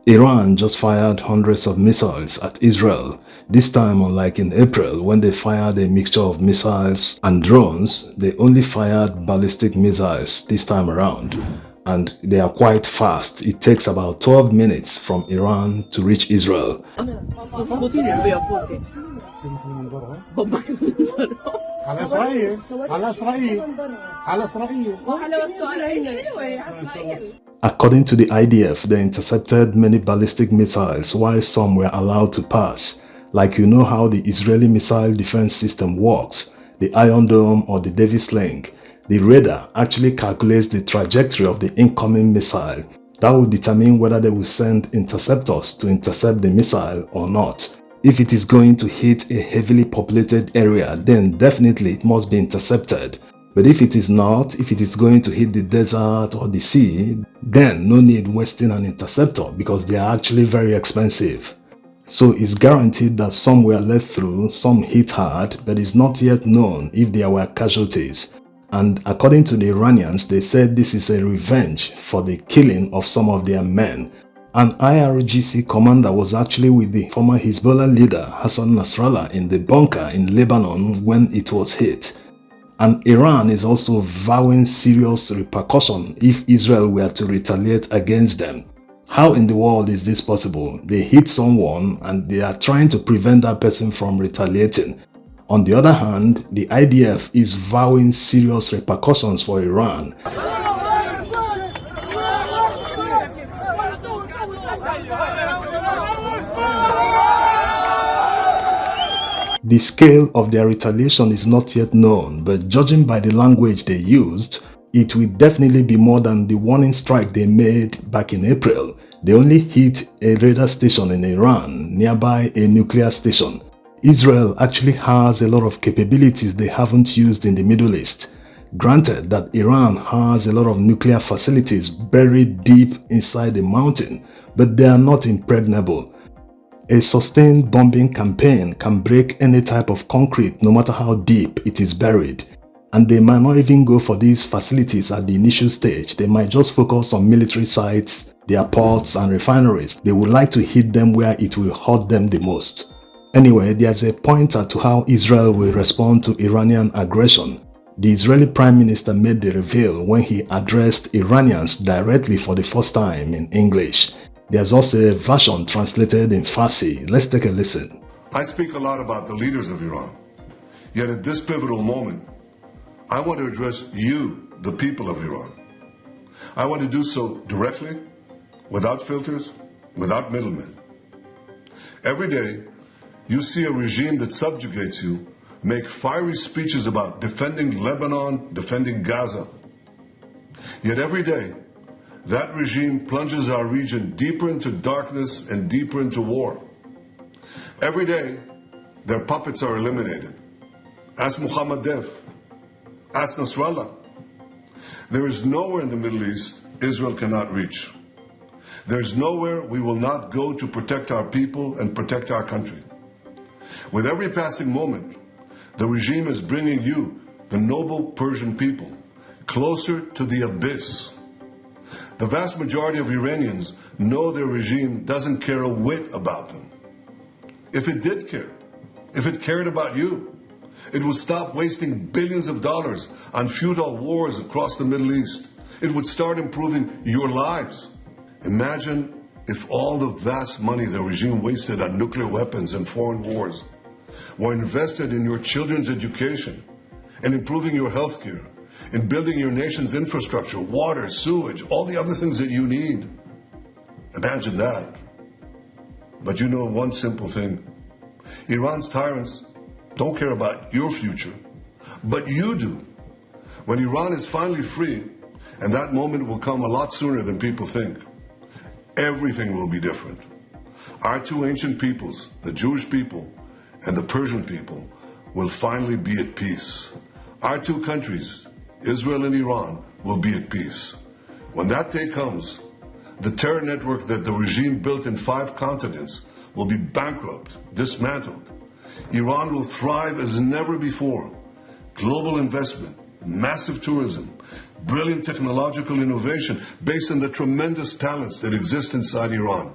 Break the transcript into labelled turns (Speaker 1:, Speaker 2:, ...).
Speaker 1: Iran just fired hundreds of missiles at Israel. This time, unlike in April when they fired a mixture of missiles and drones, they only fired ballistic missiles this time around. And they are quite fast. It takes about 12 minutes from Iran to reach Israel. According to the IDF, they intercepted many ballistic missiles while some were allowed to pass. Like you know how the Israeli missile defense system works, the Iron Dome or the Davis Sling. The radar actually calculates the trajectory of the incoming missile. That will determine whether they will send interceptors to intercept the missile or not. If it is going to hit a heavily populated area, then definitely it must be intercepted. But if it is not, if it is going to hit the desert or the sea, then no need wasting an interceptor because they are actually very expensive. So it's guaranteed that some were let through, some hit hard, but it's not yet known if there were casualties. And according to the Iranians, they said this is a revenge for the killing of some of their men. An IRGC commander was actually with the former Hezbollah leader Hassan Nasrallah in the bunker in Lebanon when it was hit. And Iran is also vowing serious repercussion if Israel were to retaliate against them. How in the world is this possible? They hit someone and they are trying to prevent that person from retaliating. On the other hand, the IDF is vowing serious repercussions for Iran. The scale of their retaliation is not yet known, but judging by the language they used, it will definitely be more than the warning strike they made back in April. They only hit a radar station in Iran, nearby a nuclear station. Israel actually has a lot of capabilities they haven't used in the Middle East. Granted that Iran has a lot of nuclear facilities buried deep inside the mountain, but they are not impregnable. A sustained bombing campaign can break any type of concrete no matter how deep it is buried. And they might not even go for these facilities at the initial stage. They might just focus on military sites, their ports and refineries. They would like to hit them where it will hurt them the most. Anyway, there's a pointer to how Israel will respond to Iranian aggression. The Israeli Prime Minister made the reveal when he addressed Iranians directly for the first time in English. There's also a version translated in Farsi. Let's take a listen.
Speaker 2: I speak a lot about the leaders of Iran. Yet at this pivotal moment, I want to address you, the people of Iran. I want to do so directly, without filters, without middlemen. Every day, you see a regime that subjugates you make fiery speeches about defending Lebanon, defending Gaza. Yet every day, that regime plunges our region deeper into darkness and deeper into war. Every day, their puppets are eliminated. Ask Muhammad Def. Ask Nasrallah. There is nowhere in the Middle East Israel cannot reach. There is nowhere we will not go to protect our people and protect our country. With every passing moment, the regime is bringing you, the noble Persian people, closer to the abyss. The vast majority of Iranians know their regime doesn't care a whit about them. If it did care, if it cared about you, it would stop wasting billions of dollars on futile wars across the Middle East. It would start improving your lives. Imagine if all the vast money the regime wasted on nuclear weapons and foreign wars were invested in your children's education, in improving your health care, in building your nation's infrastructure, water, sewage, all the other things that you need. Imagine that. But you know one simple thing. Iran's tyrants don't care about your future, but you do. When Iran is finally free, and that moment will come a lot sooner than people think, everything will be different. Our two ancient peoples, the Jewish people and the Persian people, will finally be at peace. Our two countries, Israel and Iran, will be at peace. When that day comes, the terror network that the regime built in 5 continents will be bankrupt, dismantled. Iran will thrive as never before, global investment, massive tourism, brilliant technological innovation based on the tremendous talents that exist inside Iran.